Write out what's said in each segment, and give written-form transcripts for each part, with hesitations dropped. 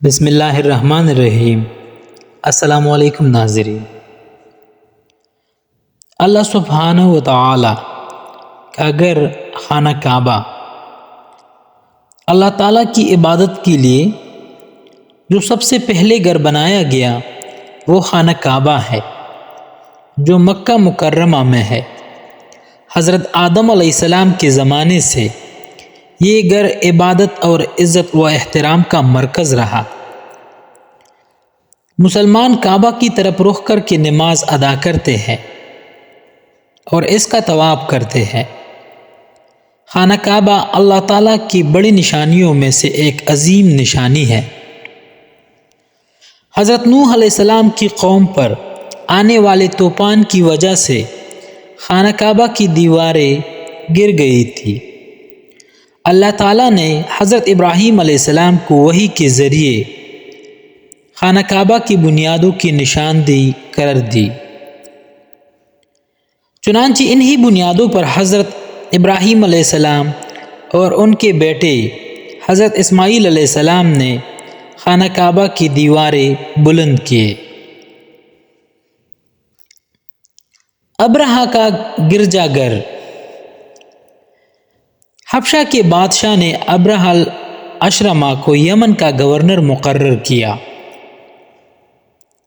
بسم اللہ الرحمن الرحیم۔ السلام علیکم ناظرین۔ اللہ سبحانہ و تعالی کا گھر خانہ کعبہ اللہ تعالیٰ کی عبادت کے لیے جو سب سے پہلے گھر بنایا گیا وہ خانہ کعبہ ہے جو مکہ مکرمہ میں ہے۔ حضرت آدم علیہ السلام کے زمانے سے یہ گھر عبادت اور عزت و احترام کا مرکز رہا۔ مسلمان کعبہ کی طرف رخ کر کے نماز ادا کرتے ہیں اور اس کا طواف کرتے ہیں۔ خانہ کعبہ اللہ تعالیٰ کی بڑی نشانیوں میں سے ایک عظیم نشانی ہے۔ حضرت نوح علیہ السلام کی قوم پر آنے والے طوفان کی وجہ سے خانہ کعبہ کی دیواریں گر گئی تھی۔ اللہ تعالیٰ نے حضرت ابراہیم علیہ السلام کو وحی کے ذریعے خانہ کعبہ کی بنیادوں کی نشاندہی کر دی۔ چنانچہ انہی بنیادوں پر حضرت ابراہیم علیہ السلام اور ان کے بیٹے حضرت اسماعیل علیہ السلام نے خانہ کعبہ کی دیواریں بلند کیے۔ ابرہہ کا گرجا گھر۔ حبشہ کے بادشاہ نے ابرہہ الاشرمہ کو یمن کا گورنر مقرر کیا۔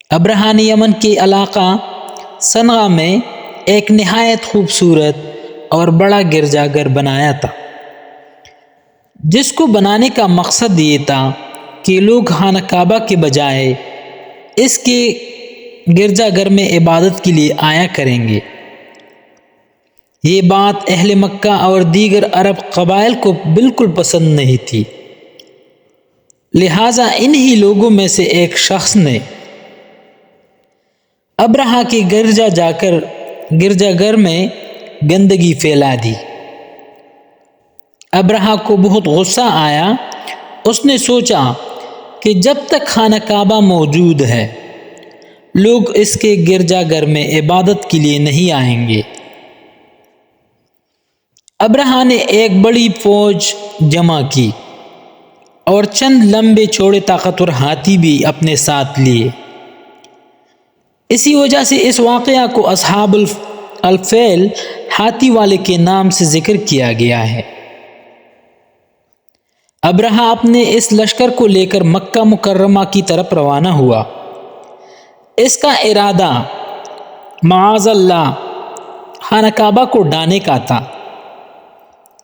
ابرہہ نے یمن کے علاقہ صنعاء میں ایک نہایت خوبصورت اور بڑا گرجا گھر بنایا تھا، جس کو بنانے کا مقصد یہ تھا کہ لوگ خانہ کعبہ کے بجائے اس کے گرجا گھر میں عبادت کے لیے آیا کریں گے۔ یہ بات اہل مکہ اور دیگر عرب قبائل کو بالکل پسند نہیں تھی، لہٰذا انہی لوگوں میں سے ایک شخص نے ابرہہ کے گرجا گھر میں گندگی پھیلا دی۔ ابرہہ کو بہت غصہ آیا۔ اس نے سوچا کہ جب تک خانہ کعبہ موجود ہے لوگ اس کے گرجا گھر میں عبادت کے لیے نہیں آئیں گے۔ ابرہہ نے ایک بڑی فوج جمع کی اور چند لمبے چوڑے طاقتور ہاتھی بھی اپنے ساتھ لیے۔ اسی وجہ سے اس واقعہ کو اصحاب الفیل ہاتھی والے کے نام سے ذکر کیا گیا ہے۔ ابرہہ اپنے اس لشکر کو لے کر مکہ مکرمہ کی طرف روانہ ہوا۔ اس کا ارادہ معاذ اللہ خانہ کعبہ کو ڈھانے کا تھا۔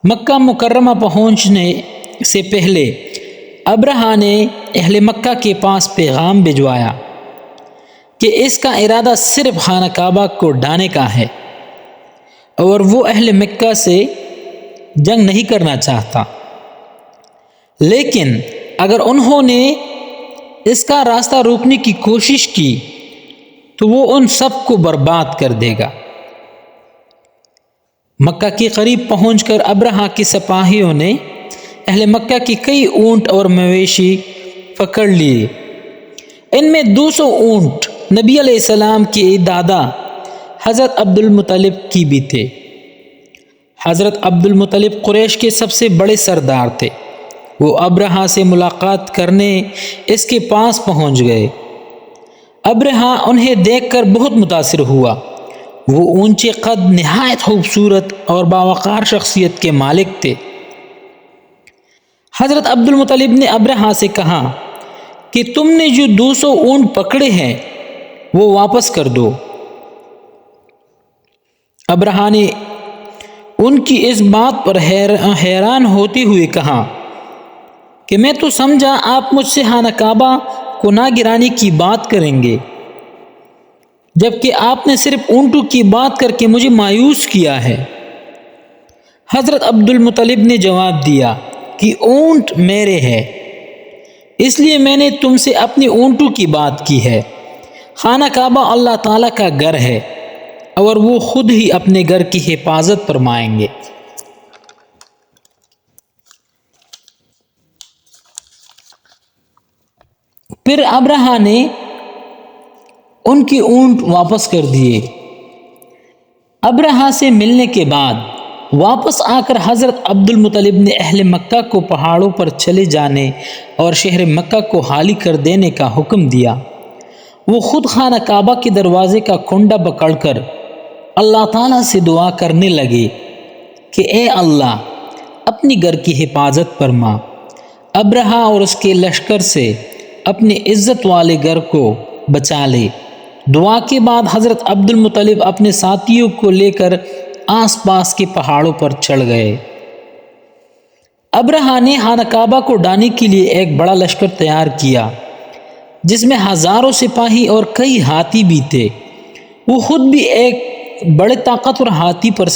مکہ مکرمہ پہنچنے سے پہلے ابرہہ نے اہل مکہ کے پاس پیغام بھجوایا کہ اس کا ارادہ صرف خانہ کعبہ کو ڈھانے کا ہے اور وہ اہل مکہ سے جنگ نہیں کرنا چاہتا، لیکن اگر انہوں نے اس کا راستہ روکنے کی کوشش کی تو وہ ان سب کو برباد کر دے گا۔ مکہ کے قریب پہنچ کر ابرہہ کے سپاہیوں نے اہل مکہ کے کئی اونٹ اور مویشی پکڑ لیے۔ ان میں 200 اونٹ نبی علیہ السلام کے دادا حضرت عبد المطلب کی بھی تھے۔ حضرت عبد المطلب قریش کے سب سے بڑے سردار تھے۔ وہ ابرہہ سے ملاقات کرنے اس کے پاس پہنچ گئے۔ ابرہہ انہیں دیکھ کر بہت متاثر ہوا۔ وہ اونچے قد، نہایت خوبصورت اور باوقار شخصیت کے مالک تھے۔ حضرت عبد المطلب نے ابرہہ سے کہا کہ تم نے جو 200 اونٹ پکڑے ہیں وہ واپس کر دو۔ ابرہہ نے ان کی اس بات پر حیران ہوتے ہوئے کہا کہ میں تو سمجھا آپ مجھ سے خانہ کعبہ کو نہ گرانے کی بات کریں گے، جبکہ آپ نے صرف اونٹوں کی بات کر کے مجھے مایوس کیا ہے۔ حضرت عبد المطلب نے جواب دیا کہ اونٹ میرے ہیں، اس لیے میں نے تم سے اپنی اونٹوں کی بات کی ہے۔ خانہ کعبہ اللہ تعالیٰ کا گھر ہے اور وہ خود ہی اپنے گھر کی حفاظت فرمائیں گے۔ پھر ابرہہ نے ان کے اونٹ واپس کر دیے۔ ابرہہ سے ملنے کے بعد واپس آ کر حضرت عبد المطلب نے اہل مکہ کو پہاڑوں پر چلے جانے اور شہر مکہ کو خالی کر دینے کا حکم دیا۔ وہ خود خانہ کعبہ کے دروازے کا کنڈا پکڑ کر اللہ تعالیٰ سے دعا کرنے لگے کہ اے اللہ اپنی گھر کی حفاظت فرما، ابرہہ اور اس کے لشکر سے اپنے عزت والے گھر کو بچا لے۔ دعا کے بعد حضرت عبد المطلب اپنے ساتھیوں کو لے کر آس پاس کے پہاڑوں پر چڑھ گئے۔ ابرہہ نے خانہ کعبہ کو ڈھانے کے لیے ایک بڑا لشکر تیار کیا جس میں ہزاروں سپاہی اور کئی ہاتھی بھی تھے۔ وہ خود بھی ایک بڑے طاقتور ہاتھی پر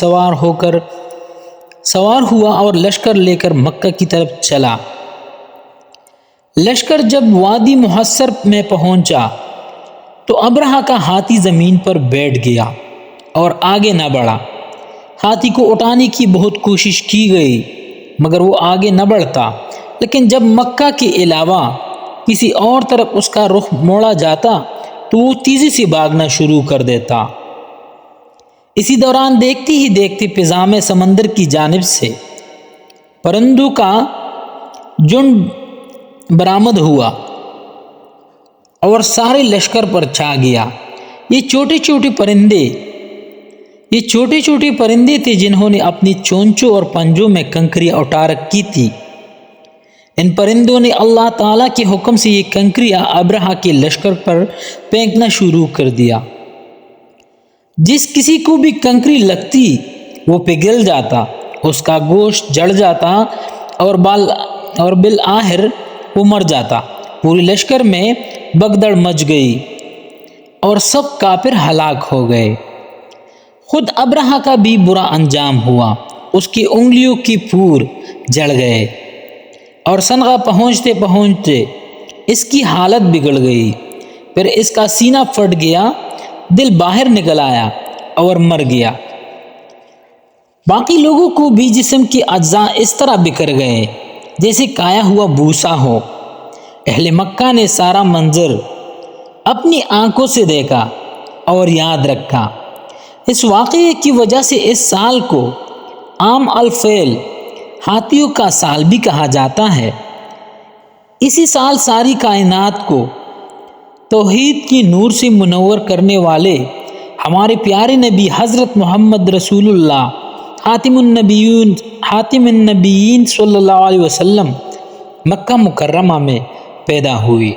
سوار ہوا اور لشکر لے کر مکہ کی طرف چلا۔ لشکر جب وادی محصر میں پہنچا تو ابرہہ کا ہاتھی زمین پر بیٹھ گیا اور آگے نہ بڑھا۔ ہاتھی کو اٹھانے کی بہت کوشش کی گئی مگر وہ آگے نہ بڑھتا، لیکن جب مکہ کے علاوہ کسی اور طرف اس کا رخ موڑا جاتا تو وہ تیزی سے بھاگنا شروع کر دیتا۔ اسی دوران دیکھتے ہی دیکھتے فضا میں سمندر کی جانب سے پرندوں کا جھنڈ برآمد ہوا اور سارے لشکر پر چھا گیا۔ یہ چھوٹے چھوٹے پرندے تھے جنہوں نے اپنی چونچوں اور پنجوں میں کنکریاں اٹھا رکھی تھی۔ ان پرندوں نے اللہ تعالیٰ کے حکم سے یہ کنکریاں ابرہہ کے لشکر پر پھینکنا شروع کر دیا۔ جس کسی کو بھی کنکری لگتی وہ پگھل جاتا، اس کا گوشت جڑ جاتا اور بالآخر وہ مر جاتا۔ پورے لشکر میں بھگدڑ مچ گئی اور سب کافر ہلاک ہو گئے۔ خود ابرہہ کا بھی برا انجام ہوا، اس کی انگلیوں کے پھور جڑ گئے اور صنعا پہنچتے پہنچتے اس کی حالت بگڑ گئی۔ پھر اس کا سینہ پھٹ گیا، دل باہر نکل آیا اور مر گیا۔ باقی لوگوں کو بھی جسم کے اجزاء اس طرح بکھر گئے جیسے کھایا ہوا بھوسا ہو۔ اہل مکہ نے سارا منظر اپنی آنکھوں سے دیکھا اور یاد رکھا۔ اس واقعے کی وجہ سے اس سال کو عام الفیل، ہاتھیوں کا سال بھی کہا جاتا ہے۔ اسی سال ساری کائنات کو توحید کی نور سے منور کرنے والے ہمارے پیارے نبی حضرت محمد رسول اللہ خاتم النبیین صلی اللہ علیہ وسلم مکہ مکرمہ میں پیدا ہوئی۔